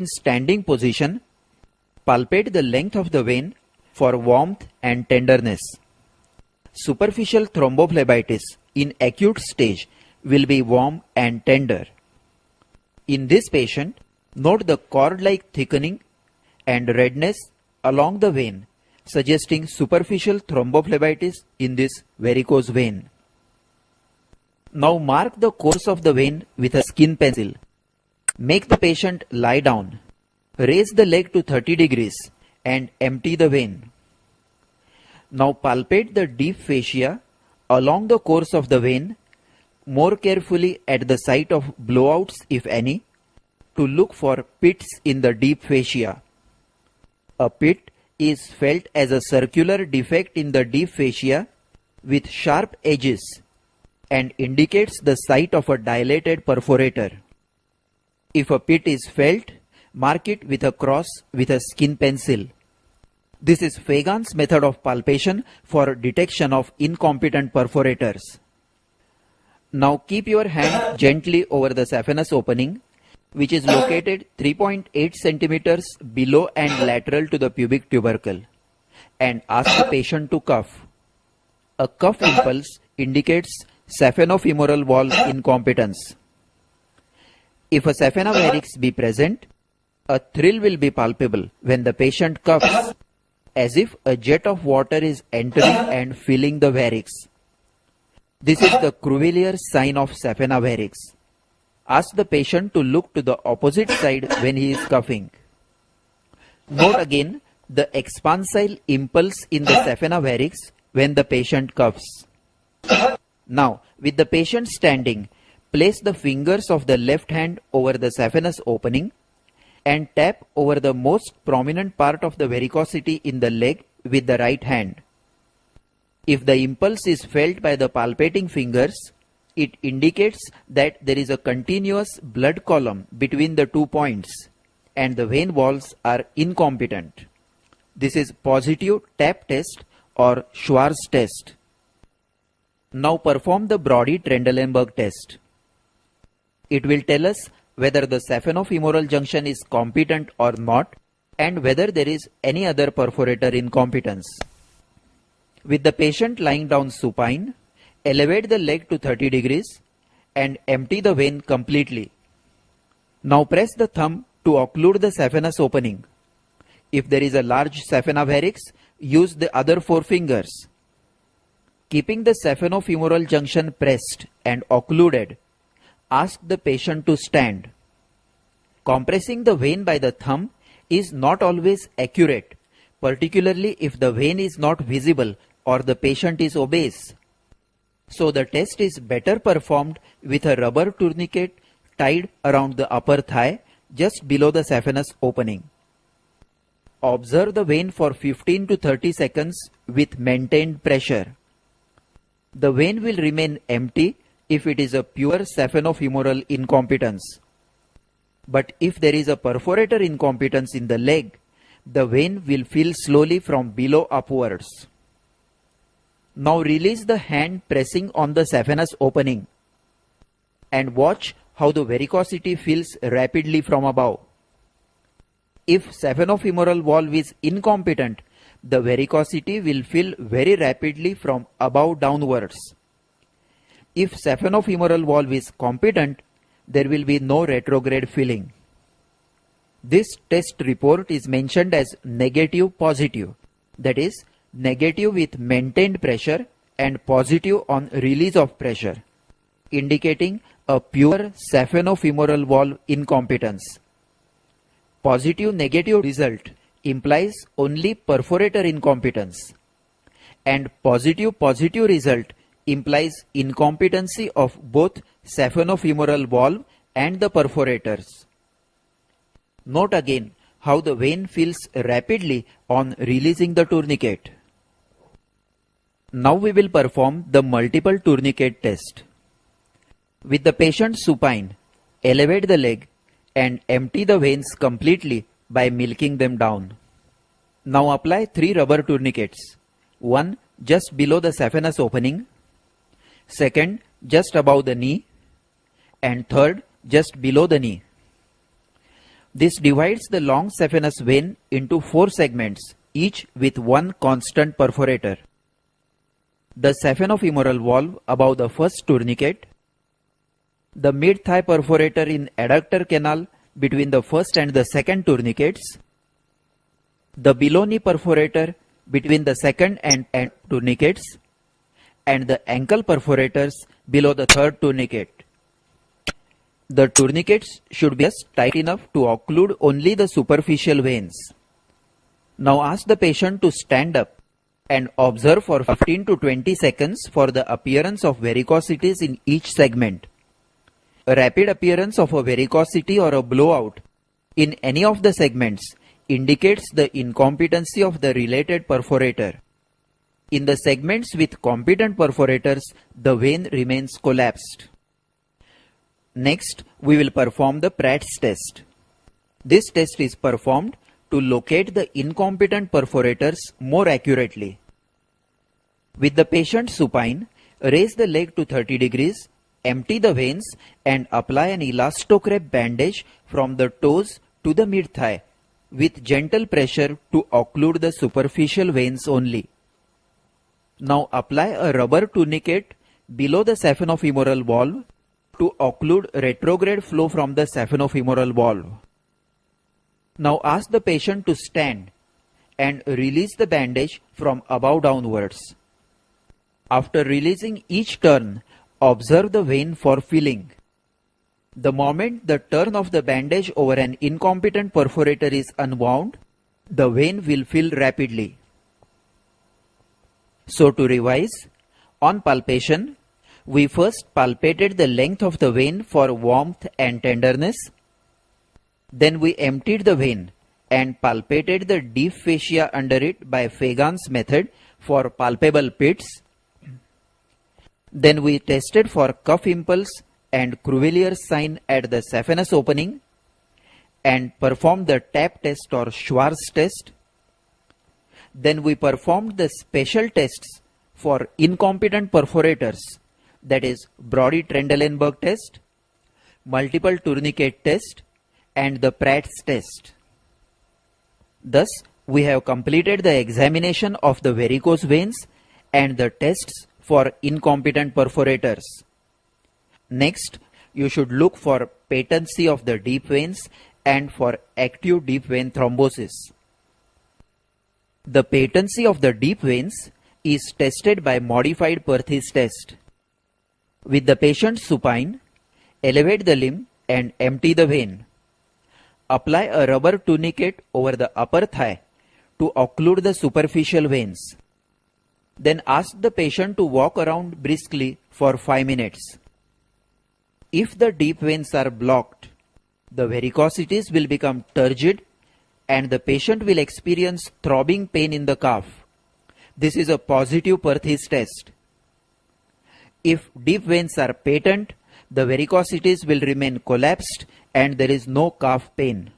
In standing position, palpate the length of the vein for warmth and tenderness. Superficial thrombophlebitis in acute stage will be warm and tender. In this patient, note the cord-like thickening and redness along the vein, suggesting superficial thrombophlebitis in this varicose vein. Now mark the course of the vein with a skin pencil. Make the patient lie down. Raise the leg to 30 degrees and empty the vein. Now palpate the deep fascia along the course of the vein, more carefully at the site of blowouts if any, to look for pits in the deep fascia. A pit is felt as a circular defect in the deep fascia with sharp edges and indicates the site of a dilated perforator. If a pit is felt, mark it with a cross with a skin pencil. This is Fagan's method of palpation for detection of incompetent perforators. Now keep your hand gently over the saphenous opening, which is located 3.8 centimeters below and lateral to the pubic tubercle, and ask the patient to cough. A cough impulse indicates saphenofemoral valve incompetence. If a saphenovarix be present, a thrill will be palpable when the patient coughs, as if a jet of water is entering and filling the varix. This is the Cruvelier sign of saphenovarix. Ask the patient to look to the opposite side when he is coughing. Note again the expansile impulse in the saphenovarix when the patient coughs. Now, with the patient standing, place the fingers of the left hand over the saphenous opening and tap over the most prominent part of the varicosity in the leg with the right hand. If the impulse is felt by the palpating fingers, it indicates that there is a continuous blood column between the 2 points and the vein walls are incompetent. This is positive tap test or Schwarz test. Now perform the Brody-Trendelenburg test. It will tell us whether the saphenofemoral junction is competent or not and whether there is any other perforator incompetence. With the patient lying down supine, elevate the leg to 30 degrees and empty the vein completely. Now press the thumb to occlude the saphenous opening. If there is a large saphenovarix, use the other 4 fingers. Keeping the saphenofemoral junction pressed and occluded, ask the patient to stand. Compressing the vein by the thumb is not always accurate, particularly if the vein is not visible or the patient is obese. So the test is better performed with a rubber tourniquet tied around the upper thigh just below the saphenous opening. Observe the vein for 15 to 30 seconds with maintained pressure. The vein will remain empty if it is a pure saphenofemoral incompetence. But if there is a perforator incompetence in the leg, the vein will fill slowly from below upwards. Now release the hand pressing on the saphenous opening and watch how the varicosity fills rapidly from above. If saphenofemoral valve is incompetent, the varicosity will fill very rapidly from above downwards. If saphenofemoral valve is competent, there will be no retrograde filling. This test report is mentioned as negative positive, that is, negative with maintained pressure and positive on release of pressure, indicating a pure saphenofemoral valve incompetence. Positive negative result implies only perforator incompetence, and positive positive result implies incompetency of both saphenofemoral valve and the perforators. Note again how the vein fills rapidly on releasing the tourniquet. Now we will perform the multiple tourniquet test. With the patient supine, elevate the leg and empty the veins completely by milking them down. Now apply 3 rubber tourniquets, one just below the saphenous opening, second just above the knee, and third just below the knee. This divides the long saphenous vein into 4 segments, each with one constant perforator. The saphenofemoral valve above the first tourniquet, the mid-thigh perforator in adductor canal between the first and the second tourniquets, the below knee perforator between the second and tourniquets, and the ankle perforators below the third tourniquet. The tourniquets should be just tight enough to occlude only the superficial veins. Now ask the patient to stand up and observe for 15 to 20 seconds for the appearance of varicosities in each segment. A rapid appearance of a varicosity or a blowout in any of the segments indicates the incompetency of the related perforator. In the segments with competent perforators, the vein remains collapsed. Next, we will perform the Pratt's test. This test is performed to locate the incompetent perforators more accurately. With the patient supine, raise the leg to 30 degrees, empty the veins and apply an elastocrep bandage from the toes to the mid-thigh with gentle pressure to occlude the superficial veins only. Now apply a rubber tourniquet below the saphenofemoral valve to occlude retrograde flow from the saphenofemoral valve. Now ask the patient to stand and release the bandage from above downwards. After releasing each turn, observe the vein for filling. The moment the turn of the bandage over an incompetent perforator is unwound, the vein will fill rapidly. So to revise, on palpation, we first palpated the length of the vein for warmth and tenderness. Then we emptied the vein and palpated the deep fascia under it by Fagan's method for palpable pits. Then we tested for cuff impulse and Cruvelier's sign at the saphenous opening and performed the tap test or Schwarz test. Then we performed the special tests for incompetent perforators, that is Brody-Trendelenburg test, multiple tourniquet test and the Pratt's test. Thus, we have completed the examination of the varicose veins and the tests for incompetent perforators. Next, you should look for patency of the deep veins and for active deep vein thrombosis. The patency of the deep veins is tested by modified Perthes test. With the patient supine, elevate the limb and empty the vein. Apply a rubber tourniquet over the upper thigh to occlude the superficial veins. Then ask the patient to walk around briskly for 5 minutes. If the deep veins are blocked, the varicosities will become turgid and the patient will experience throbbing pain in the calf. This is a positive Perthes test. If deep veins are patent, the varicosities will remain collapsed and there is no calf pain.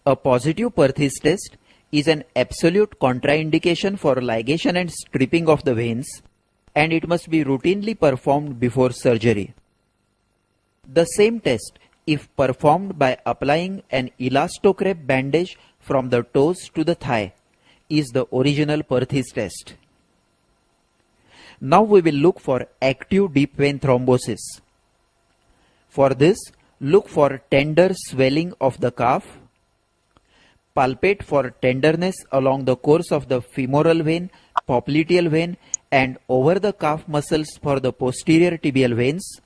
A positive Perthes test is an absolute contraindication for ligation and stripping of the veins, and it must be routinely performed before surgery. The same test, if performed by applying an elastocrep bandage from the toes to the thigh, is the original Perthes test. Now we will look for active deep vein thrombosis. For this, look for tender swelling of the calf. Palpate for tenderness along the course of the femoral vein, popliteal vein and over the calf muscles for the posterior tibial veins.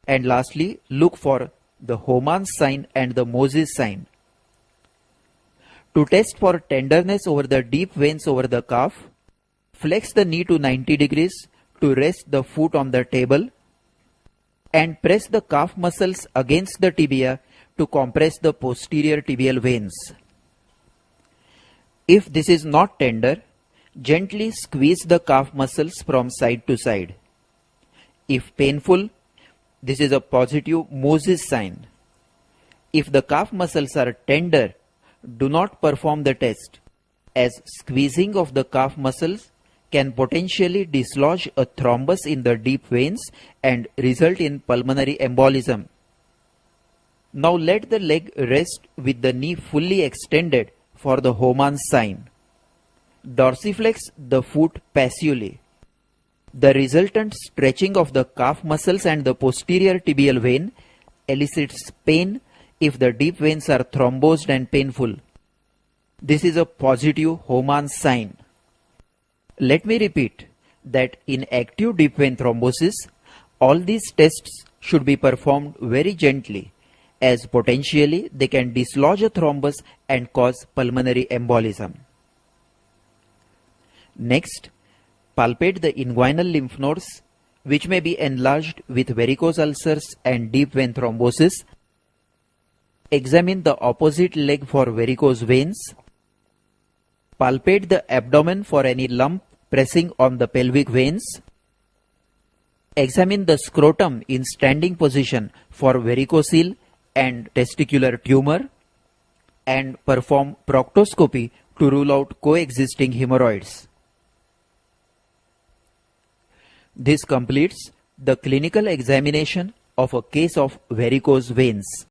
And lastly, look for the Homan's sign and the Moses sign. To test for tenderness over the deep veins over the calf, flex the knee to 90 degrees to rest the foot on the table and press the calf muscles against the tibia to compress the posterior tibial veins. If this is not tender, gently squeeze the calf muscles from side to side. If painful, this is a positive Moses sign. If the calf muscles are tender, do not perform the test, as squeezing of the calf muscles can potentially dislodge a thrombus in the deep veins and result in pulmonary embolism. Now let the leg rest with the knee fully extended for the Hohmann's sign. Dorsiflex the foot passively. The resultant stretching of the calf muscles and the posterior tibial vein elicits pain if the deep veins are thrombosed and painful. This is a positive Hohmann's sign. Let me repeat that in active deep vein thrombosis, all these tests should be performed very gently, as potentially they can dislodge a thrombus and cause pulmonary embolism. Next, palpate the inguinal lymph nodes, which may be enlarged with varicose ulcers and deep vein thrombosis. Examine the opposite leg for varicose veins. Palpate the abdomen for any lump pressing on the pelvic veins. Examine the scrotum in standing position for varicocele and testicular tumor, and perform proctoscopy to rule out coexisting hemorrhoids. This completes the clinical examination of a case of varicose veins.